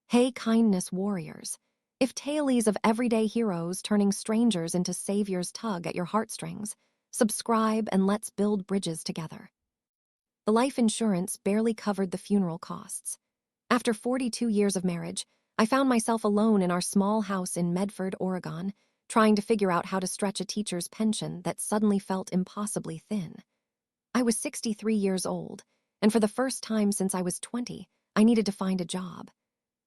Hey, kindness warriors. If tales of everyday heroes turning strangers into saviors tug at your heartstrings, subscribe and let's build bridges together. The life insurance barely covered the funeral costs. After 42 years of marriage, I found myself alone in our small house in Medford, Oregon, trying to figure out how to stretch a teacher's pension that suddenly felt impossibly thin. I was 63 years old, and for the first time since I was 20, I needed to find a job.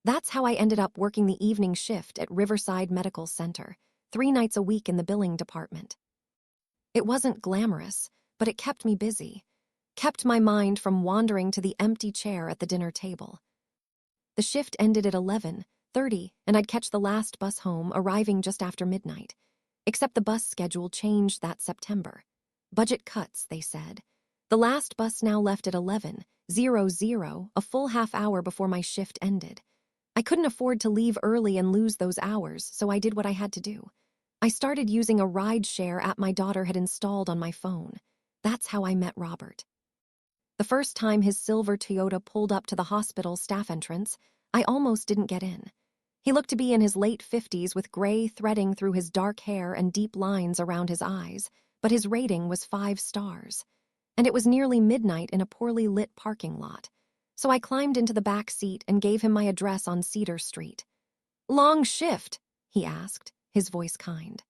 That's how I ended up working the evening shift at Riverside Medical Center, 3 nights a week in the billing department. It wasn't glamorous, but it kept me busy, kept my mind from wandering to the empty chair at the dinner table. The shift ended at 11:30, and I'd catch the last bus home, arriving just after midnight. Except the bus schedule changed that September. Budget cuts, they said. The last bus now left at 11:00, a full half hour before my shift ended. I couldn't afford to leave early and lose those hours, so I did what I had to do. I started using a ride-share app my daughter had installed on my phone. That's how I met Robert. The first time his silver Toyota pulled up to the hospital staff entrance, I almost didn't get in. He looked to be in his late 50s with gray threading through his dark hair and deep lines around his eyes, but his rating was 5 stars. And it was nearly midnight in a poorly lit parking lot. So I climbed into the back seat and gave him my address on Cedar Street. "Long shift?" he asked, his voice kind.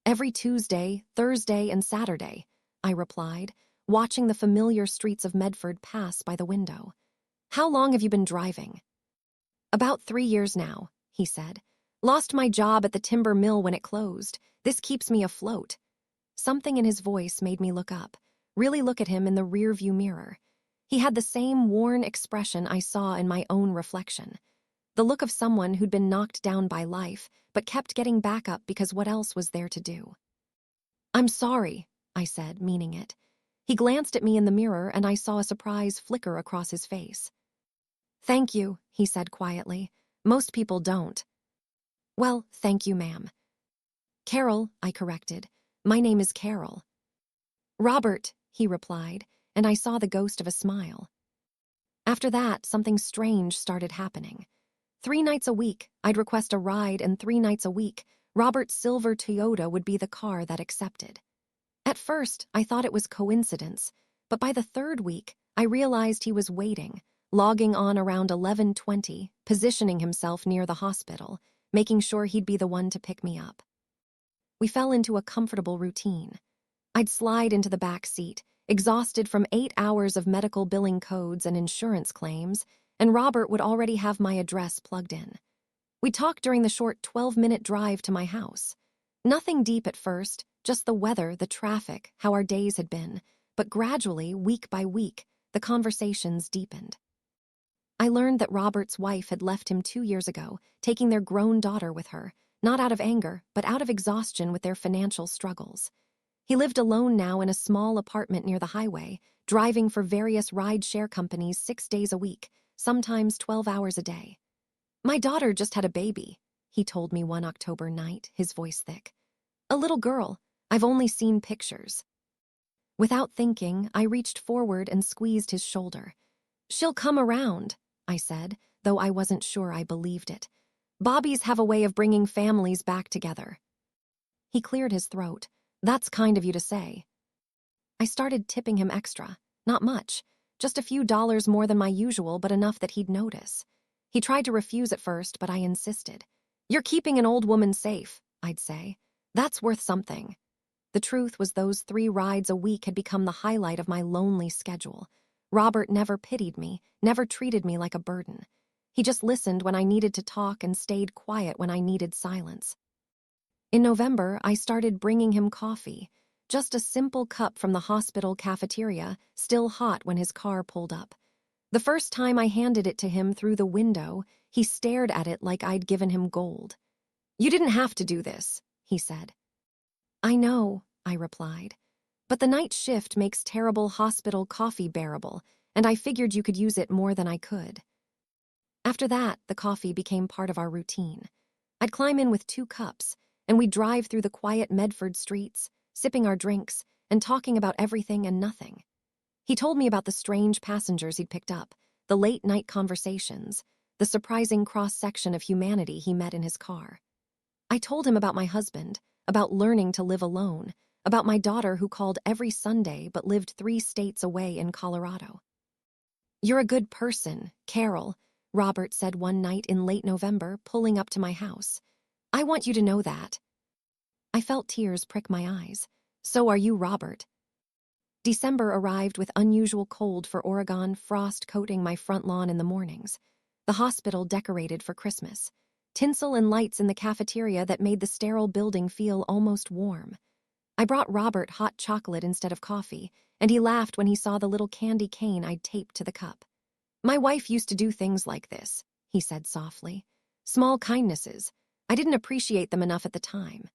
"Every Tuesday, Thursday, and Saturday," I replied, watching the familiar streets of Medford pass by the window. "How long have you been driving?" "About 3 years now," he said. "Lost my job at the timber mill when it closed. This keeps me afloat." Something in his voice made me look up, really look at him in the rearview mirror. He had the same worn expression I saw in my own reflection. The look of someone who'd been knocked down by life, but kept getting back up because what else was there to do? "I'm sorry," I said, meaning it. He glanced at me in the mirror and I saw a surprise flicker across his face. "Thank you," he said quietly. "Most people don't." "Well, thank you, ma'am." "Carol," I corrected. "My name is Carol." "Robert," he replied, and I saw the ghost of a smile. After that, something strange started happening. 3 nights a week, I'd request a ride, and 3 nights a week, Robert's silver Toyota would be the car that accepted. At first, I thought it was coincidence, but by the 3rd week, I realized he was waiting, logging on around 11:20, positioning himself near the hospital, making sure he'd be the one to pick me up. We fell into a comfortable routine. I'd slide into the back seat, exhausted from 8 hours of medical billing codes and insurance claims, and Robert would already have my address plugged in. We talked during the short 12-minute drive to my house. Nothing deep at first, just the weather, the traffic, how our days had been, but gradually, week by week, the conversations deepened. I learned that Robert's wife had left him 2 years ago, taking their grown daughter with her, not out of anger, but out of exhaustion with their financial struggles. He lived alone now in a small apartment near the highway, driving for various ride-share companies 6 days a week, sometimes 12 hours a day. "My daughter just had a baby," he told me one October night, his voice thick. "A little girl. I've only seen pictures." Without thinking, I reached forward and squeezed his shoulder. "She'll come around," I said, though I wasn't sure I believed it. "Bobbies have a way of bringing families back together." He cleared his throat. "That's kind of you to say." I started tipping him extra. Not much, just a few dollars more than my usual, but enough that he'd notice. He tried to refuse at first, but I insisted. "You're keeping an old woman safe," I'd say. "That's worth something." The truth was those 3 rides a week had become the highlight of my lonely schedule. Robert never pitied me, never treated me like a burden. He just listened when I needed to talk and stayed quiet when I needed silence. In November, I started bringing him coffee, just a simple cup from the hospital cafeteria, still hot when his car pulled up. The first time I handed it to him through the window, he stared at it like I'd given him gold. "You didn't have to do this," he said. "I know," I replied. "But the night shift makes terrible hospital coffee bearable, and I figured you could use it more than I could." After that, the coffee became part of our routine. I'd climb in with 2 cups, and we'd drive through the quiet Medford streets, sipping our drinks and talking about everything and nothing. He told me about the strange passengers he'd picked up, the late-night conversations, the surprising cross-section of humanity he met in his car. I told him about my husband, about learning to live alone, about my daughter who called every Sunday but lived 3 states away in Colorado. "You're a good person, Carol," Robert said one night in late November, pulling up to my house. "I want you to know that." I felt tears prick my eyes. "So are you, Robert." December arrived with unusual cold for Oregon, frost coating my front lawn in the mornings. The hospital decorated for Christmas. Tinsel and lights in the cafeteria that made the sterile building feel almost warm. I brought Robert hot chocolate instead of coffee, and he laughed when he saw the little candy cane I'd taped to the cup. "My wife used to do things like this," he said softly. "Small kindnesses. I didn't appreciate them enough at the time."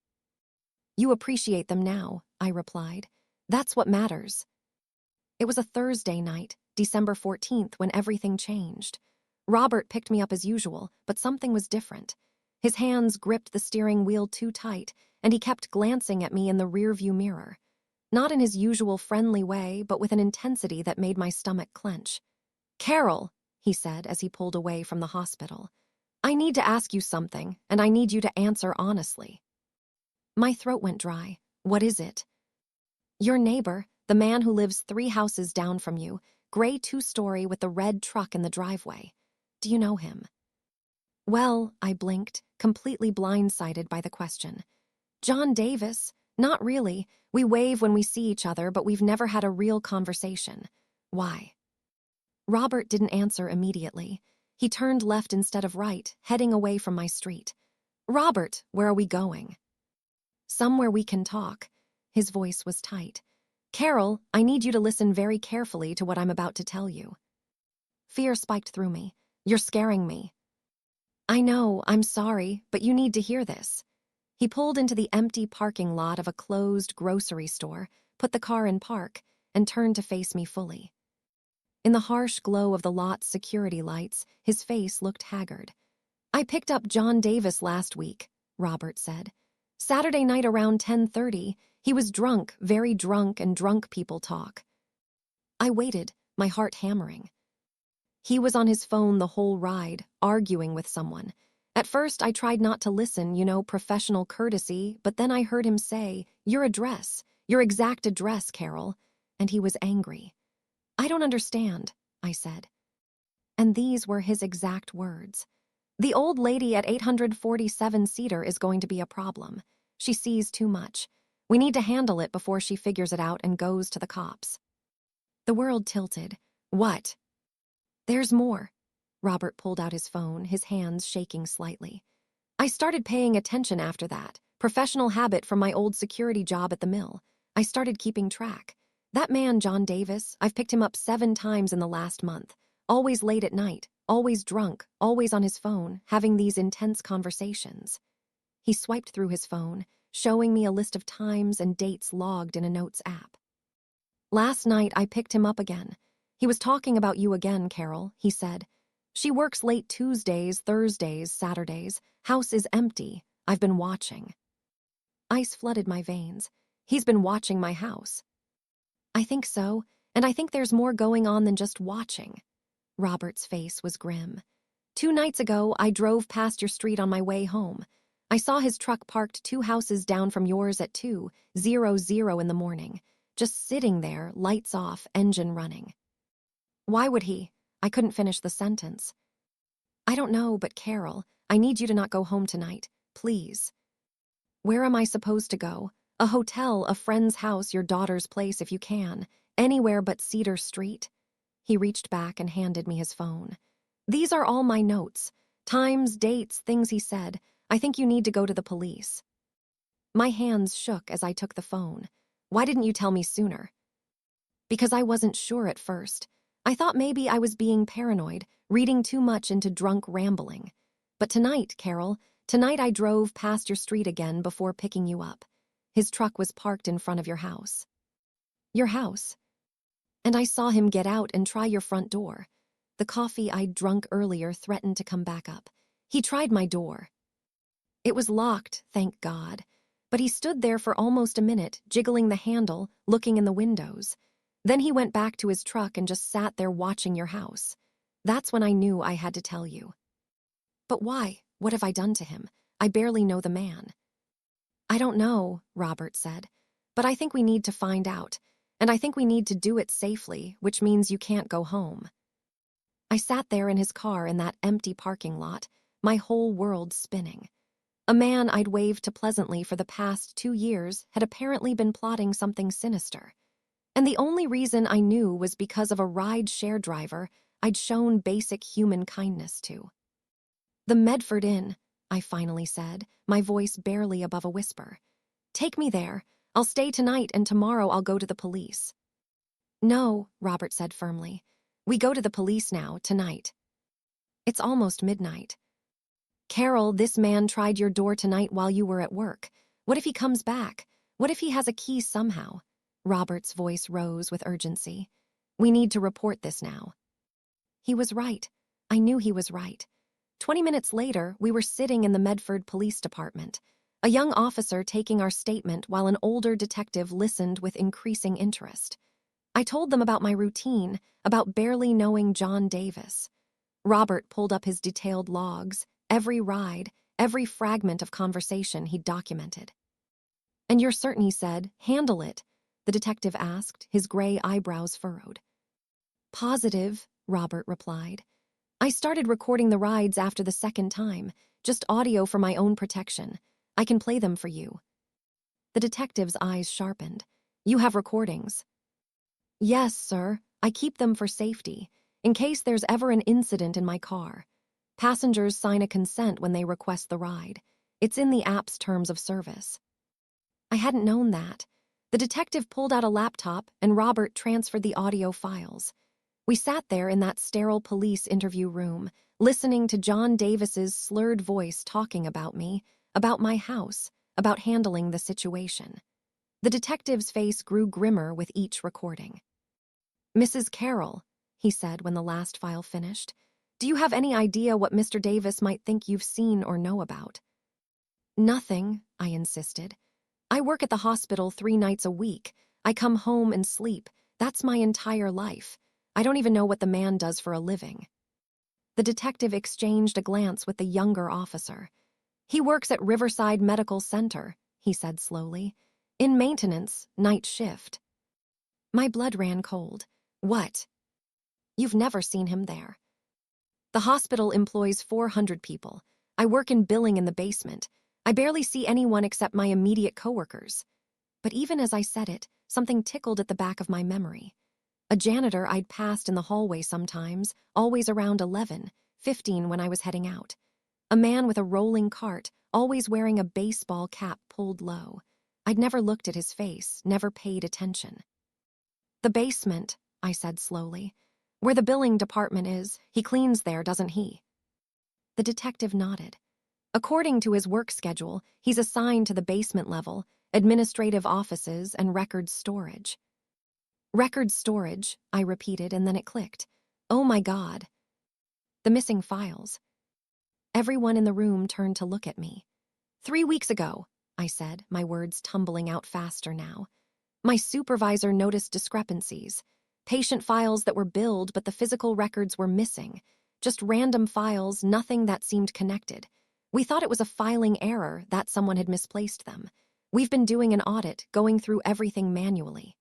"You appreciate them now," I replied. "That's what matters." It was a Thursday night, December 14th, when everything changed. Robert picked me up as usual, but something was different. His hands gripped the steering wheel too tight, and he kept glancing at me in the rearview mirror. Not in his usual friendly way, but with an intensity that made my stomach clench. "Carol," he said as he pulled away from the hospital, "I need to ask you something, and I need you to answer honestly." My throat went dry. "What is it?" "Your neighbor, the man who lives 3 houses down from you, gray 2-story with the red truck in the driveway. Do you know him?" "Well," I blinked, completely blindsided by the question. "John Davis? Not really. We wave when we see each other, but we've never had a real conversation. Why?" Robert didn't answer immediately. He turned left instead of right, heading away from my street. "Robert, where are we going?" "Somewhere we can talk." His voice was tight. "Carol, I need you to listen very carefully to what I'm about to tell you." Fear spiked through me. "You're scaring me." "I know, I'm sorry, but you need to hear this." He pulled into the empty parking lot of a closed grocery store, put the car in park, and turned to face me fully. In the harsh glow of the lot's security lights, his face looked haggard. "I picked up John Davis last week," Robert said. "Saturday night around 10:30, he was drunk, very drunk, and drunk people talk." I waited, my heart hammering. He was on his phone the whole ride, arguing with someone. At first, I tried not to listen, professional courtesy, but then I heard him say, "Your address, your exact address, Carol," and he was angry. "I don't understand," I said. And these were his exact words. "The old lady at 847 Cedar is going to be a problem. She sees too much. We need to handle it before she figures it out and goes to the cops." The world tilted. "What?" "There's more." Robert pulled out his phone, his hands shaking slightly. "I started paying attention after that. Professional habit from my old security job at the mill. I started keeping track. That man, John Davis, I've picked him up 7 times in the last month. Always late at night, always drunk, always on his phone, having these intense conversations." He swiped through his phone, showing me a list of times and dates logged in a notes app. "Last night, I picked him up again. He was talking about you again, Carol," he said. "She works late Tuesdays, Thursdays, Saturdays. House is empty. I've been watching." Ice flooded my veins. "He's been watching my house." "I think so, and I think there's more going on than just watching." Robert's face was grim. "2 nights ago, I drove past your street on my way home. I saw his truck parked 2 houses down from yours at 2:00 in the morning, just sitting there, lights off, engine running." "Why would he?" I couldn't finish the sentence. "I don't know, but Carol, I need you to not go home tonight, please." "Where am I supposed to go? A hotel, a friend's house, your daughter's place if you can. Anywhere but Cedar Street?" He reached back and handed me his phone. "These are all my notes. Times, dates, things he said. I think you need to go to the police." My hands shook as I took the phone. "Why didn't you tell me sooner?" "Because I wasn't sure at first. I thought maybe I was being paranoid, reading too much into drunk rambling. But tonight, Carol, tonight I drove past your street again before picking you up. His truck was parked in front of your house." "Your house?" "And I saw him get out and try your front door. The coffee I'd drunk earlier threatened to come back up. He tried my door. It was locked, thank God. But he stood there for almost a minute, jiggling the handle, looking in the windows. Then he went back to his truck and just sat there watching your house. That's when I knew I had to tell you." But why? What have I done to him? I barely know the man. I don't know, Robert said. But I think we need to find out. And I think we need to do it safely, which means you can't go home. I sat there in his car in that empty parking lot, my whole world spinning. A man I'd waved to pleasantly for the past 2 years had apparently been plotting something sinister. And the only reason I knew was because of a ride-share driver I'd shown basic human kindness to. The Medford Inn, I finally said, my voice barely above a whisper. Take me there. I'll stay tonight and tomorrow I'll go to the police. No, Robert said firmly. We go to the police now, tonight. It's almost midnight. Carol, this man tried your door tonight while you were at work. What if he comes back? What if he has a key somehow? Robert's voice rose with urgency. We need to report this now. He was right. I knew he was right. 20 minutes later, we were sitting in the Medford Police Department, a young officer taking our statement while an older detective listened with increasing interest. I told them about my routine, about barely knowing John Davis. Robert pulled up his detailed logs, every ride, every fragment of conversation he'd documented. And you're certain, he said, handle it, the detective asked, his gray eyebrows furrowed. Positive, Robert replied. I started recording the rides after the second time, just audio for my own protection. I can play them for you. The detective's eyes sharpened. You have recordings? Yes, sir. I keep them for safety, in case there's ever an incident in my car. Passengers sign a consent when they request the ride. It's in the app's terms of service. I hadn't known that. The detective pulled out a laptop and Robert transferred the audio files. We sat there in that sterile police interview room, listening to John Davis's slurred voice talking about me, about my house, about handling the situation. The detective's face grew grimmer with each recording. Mrs. Carroll, he said when the last file finished, do you have any idea what Mr. Davis might think you've seen or know about? Nothing, I insisted. I work at the hospital 3 nights a week. I come home and sleep. That's my entire life. I don't even know what the man does for a living. The detective exchanged a glance with the younger officer. He works at Riverside Medical Center, he said slowly. In maintenance, night shift. My blood ran cold. What? You've never seen him there. The hospital employs 400 people. I work in billing in the basement. I barely see anyone except my immediate coworkers. But even as I said it, something tickled at the back of my memory. A janitor I'd passed in the hallway sometimes, always around 11, 15 when I was heading out. A man with a rolling cart, always wearing a baseball cap pulled low. I'd never looked at his face, never paid attention. The basement, I said slowly. Where the billing department is, he cleans there, doesn't he? The detective nodded. According to his work schedule, he's assigned to the basement level, administrative offices, and records storage. Records storage, I repeated, and then it clicked. Oh my God. The missing files. Everyone in the room turned to look at me. 3 weeks ago, I said, my words tumbling out faster now. My supervisor noticed discrepancies. Patient files that were billed, but the physical records were missing. Just random files, nothing that seemed connected. We thought it was a filing error, that someone had misplaced them. We've been doing an audit, going through everything manually.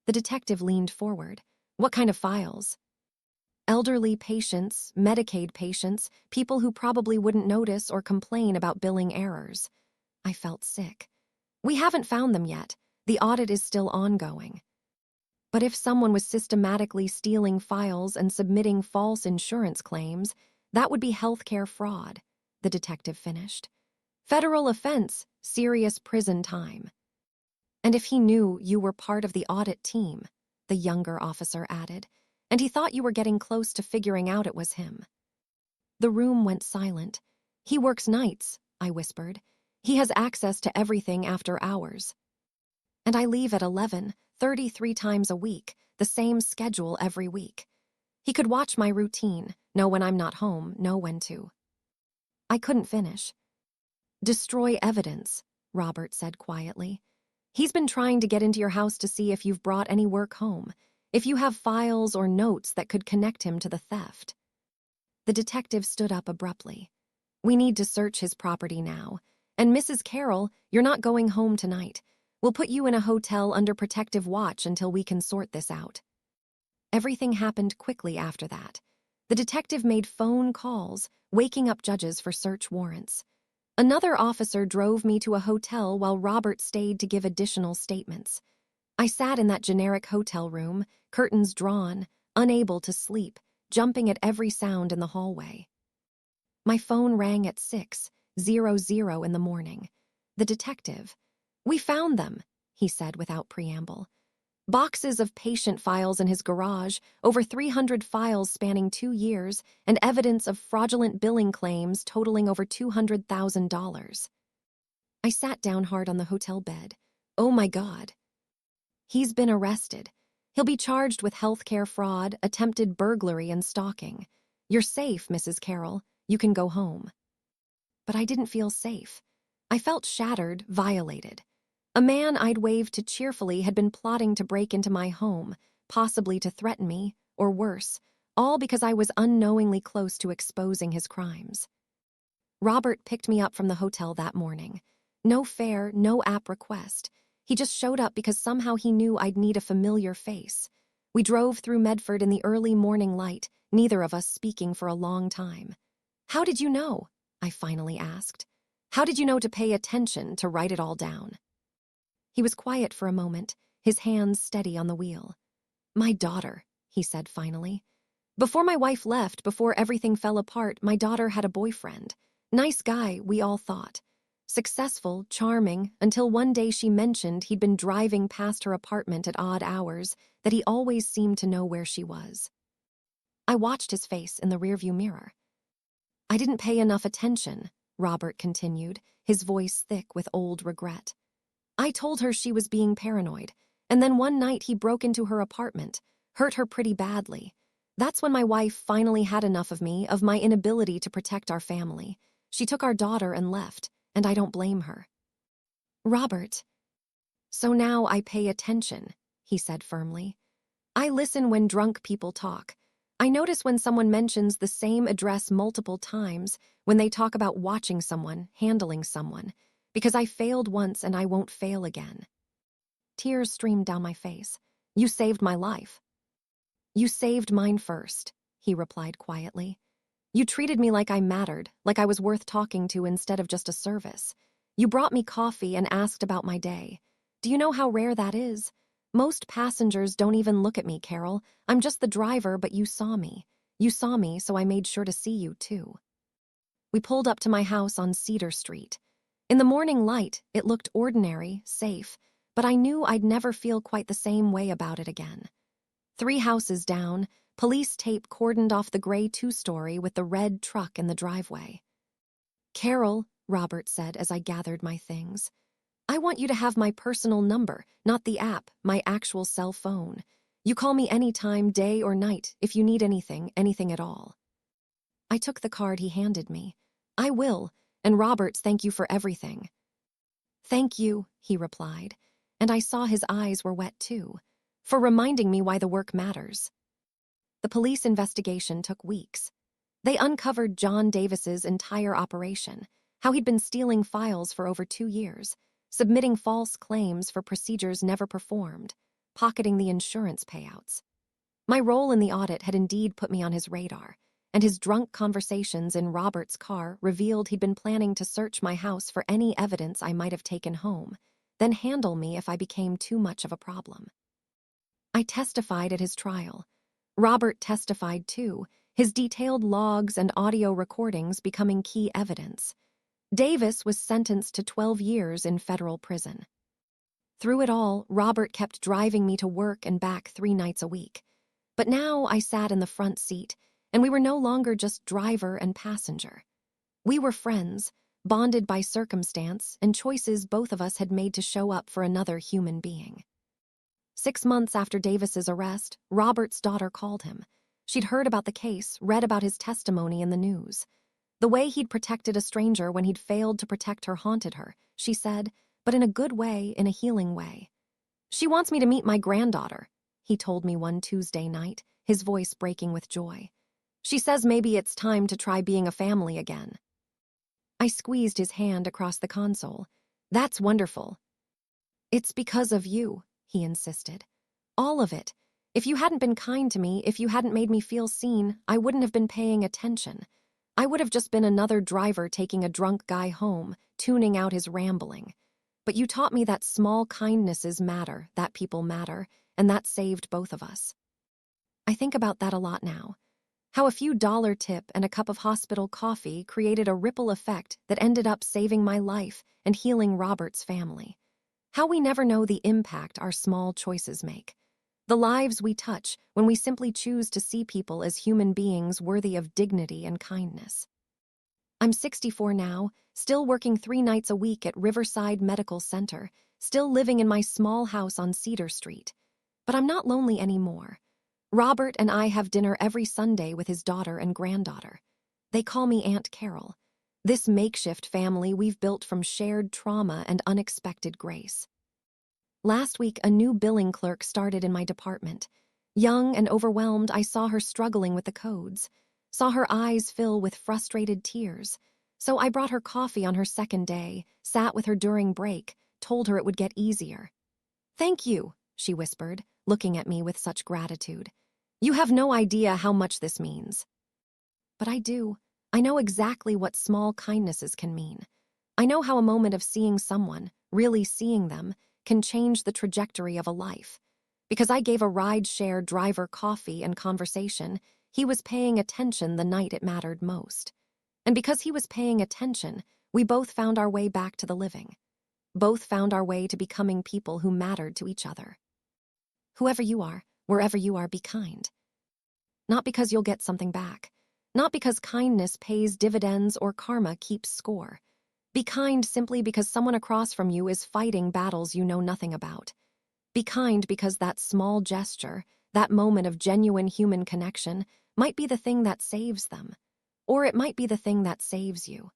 The detective leaned forward. What kind of files? Elderly patients, Medicaid patients, people who probably wouldn't notice or complain about billing errors. I felt sick. We haven't found them yet. The audit is still ongoing. But if someone was systematically stealing files and submitting false insurance claims, that would be healthcare fraud, the detective finished. Federal offense, serious prison time. And if he knew you were part of the audit team, the younger officer added, and he thought you were getting close to figuring out it was him. The room went silent. He works nights, I whispered. He has access to everything after hours. And I leave at 11, 33 times a week, the same schedule every week. He could watch my routine, know when I'm not home, know when to. I couldn't finish. Destroy evidence, Robert said quietly. He's been trying to get into your house to see if you've brought any work home, if you have files or notes that could connect him to the theft. The detective stood up abruptly. We need to search his property now. And Mrs. Carroll, you're not going home tonight. We'll put you in a hotel under protective watch until we can sort this out." Everything happened quickly after that. The detective made phone calls, waking up judges for search warrants. Another officer drove me to a hotel while Robert stayed to give additional statements. I sat in that generic hotel room, curtains drawn, unable to sleep, jumping at every sound in the hallway. My phone rang at 6:00 in the morning. The detective. "We found them," he said without preamble. Boxes of patient files in his garage, over 300 files spanning 2 years, and evidence of fraudulent billing claims totaling over $200,000. I sat down hard on the hotel bed. Oh my God. He's been arrested. He'll be charged with healthcare fraud, attempted burglary, and stalking. You're safe, Mrs. Carroll. You can go home. But I didn't feel safe. I felt shattered, violated. A man I'd waved to cheerfully had been plotting to break into my home, possibly to threaten me, or worse, all because I was unknowingly close to exposing his crimes. Robert picked me up from the hotel that morning. No fare, no app request. He just showed up because somehow he knew I'd need a familiar face. We drove through Medford in the early morning light, neither of us speaking for a long time. "How did you know?" I finally asked. "How did you know to pay attention, to write it all down?" He was quiet for a moment, his hands steady on the wheel. "My daughter," he said finally. "Before my wife left, before everything fell apart, my daughter had a boyfriend. Nice guy, we all thought. Successful, charming, until one day she mentioned he'd been driving past her apartment at odd hours, that he always seemed to know where she was." I watched his face in the rearview mirror. "I didn't pay enough attention," Robert continued, his voice thick with old regret. "I told her she was being paranoid, and then one night he broke into her apartment, hurt her pretty badly. That's when my wife finally had enough of me, of my inability to protect our family. She took our daughter and left, and I don't blame her." "Robert." "So now I pay attention," he said firmly. "I listen when drunk people talk. I notice when someone mentions the same address multiple times, when they talk about watching someone, handling someone, because I failed once and I won't fail again." Tears streamed down my face. "You saved my life." "You saved mine first," he replied quietly. "You treated me like I mattered, like I was worth talking to instead of just a service. You brought me coffee and asked about my day. Do you know how rare that is? Most passengers don't even look at me, Carol. I'm just the driver, but you saw me. You saw me, so I made sure to see you, too." We pulled up to my house on Cedar Street. In the morning light, it looked ordinary, safe, but I knew I'd never feel quite the same way about it again. 3 houses down, police tape cordoned off the gray 2-story with the red truck in the driveway. "Carol," Robert said as I gathered my things, "I want you to have my personal number, not the app, my actual cell phone. You call me anytime, day or night, if you need anything, anything at all." I took the card he handed me. "I will, and Roberts, thank you for everything." "Thank you," he replied, and I saw his eyes were wet too, "for reminding me why the work matters." The police investigation took weeks. They uncovered John Davis's entire operation, how he'd been stealing files for over 2 years, submitting false claims for procedures never performed, pocketing the insurance payouts. My role in the audit had indeed put me on his radar, and his drunk conversations in Robert's car revealed he'd been planning to search my house for any evidence I might have taken home, then handle me if I became too much of a problem. I testified at his trial. Robert testified too, his detailed logs and audio recordings becoming key evidence. Davis was sentenced to 12 years in federal prison. Through it all, Robert kept driving me to work and back 3 nights a week. But now I sat in the front seat, and we were no longer just driver and passenger. We were friends, bonded by circumstance and choices both of us had made to show up for another human being. 6 months after Davis's arrest, Robert's daughter called him. She'd heard about the case, read about his testimony in the news. The way he'd protected a stranger when he'd failed to protect her haunted her, she said, but in a good way, in a healing way. "She wants me to meet my granddaughter," he told me one Tuesday night, his voice breaking with joy. "She says maybe it's time to try being a family again." I squeezed his hand across the console. That's wonderful. It's because of you, he insisted. All of it. If you hadn't been kind to me, if you hadn't made me feel seen, I wouldn't have been paying attention. I would have just been another driver taking a drunk guy home, tuning out his rambling. But you taught me that small kindnesses matter, that people matter, and that saved both of us. I think about that a lot now. How a few dollar tip and a cup of hospital coffee created a ripple effect that ended up saving my life and healing Robert's family. How we never know the impact our small choices make. The lives we touch when we simply choose to see people as human beings worthy of dignity and kindness. I'm 64 now, still working 3 nights a week at Riverside Medical Center, still living in my small house on Cedar Street. But I'm not lonely anymore. Robert and I have dinner every Sunday with his daughter and granddaughter. They call me Aunt Carol. This makeshift family we've built from shared trauma and unexpected grace. Last week, a new billing clerk started in my department. Young and overwhelmed, I saw her struggling with the codes, saw her eyes fill with frustrated tears. So I brought her coffee on her second day, sat with her during break, told her it would get easier. "Thank you," she whispered, looking at me with such gratitude. "You have no idea how much this means." But I do. I know exactly what small kindnesses can mean. I know how a moment of seeing someone, really seeing them, can change the trajectory of a life. Because I gave a ride-share driver coffee and conversation, he was paying attention the night it mattered most. And because he was paying attention, we both found our way back to the living. Both found our way to becoming people who mattered to each other. Whoever you are, wherever you are, be kind. Not because you'll get something back. Not because kindness pays dividends or karma keeps score. Be kind simply because someone across from you is fighting battles you know nothing about. Be kind because that small gesture, that moment of genuine human connection, might be the thing that saves them. Or it might be the thing that saves you.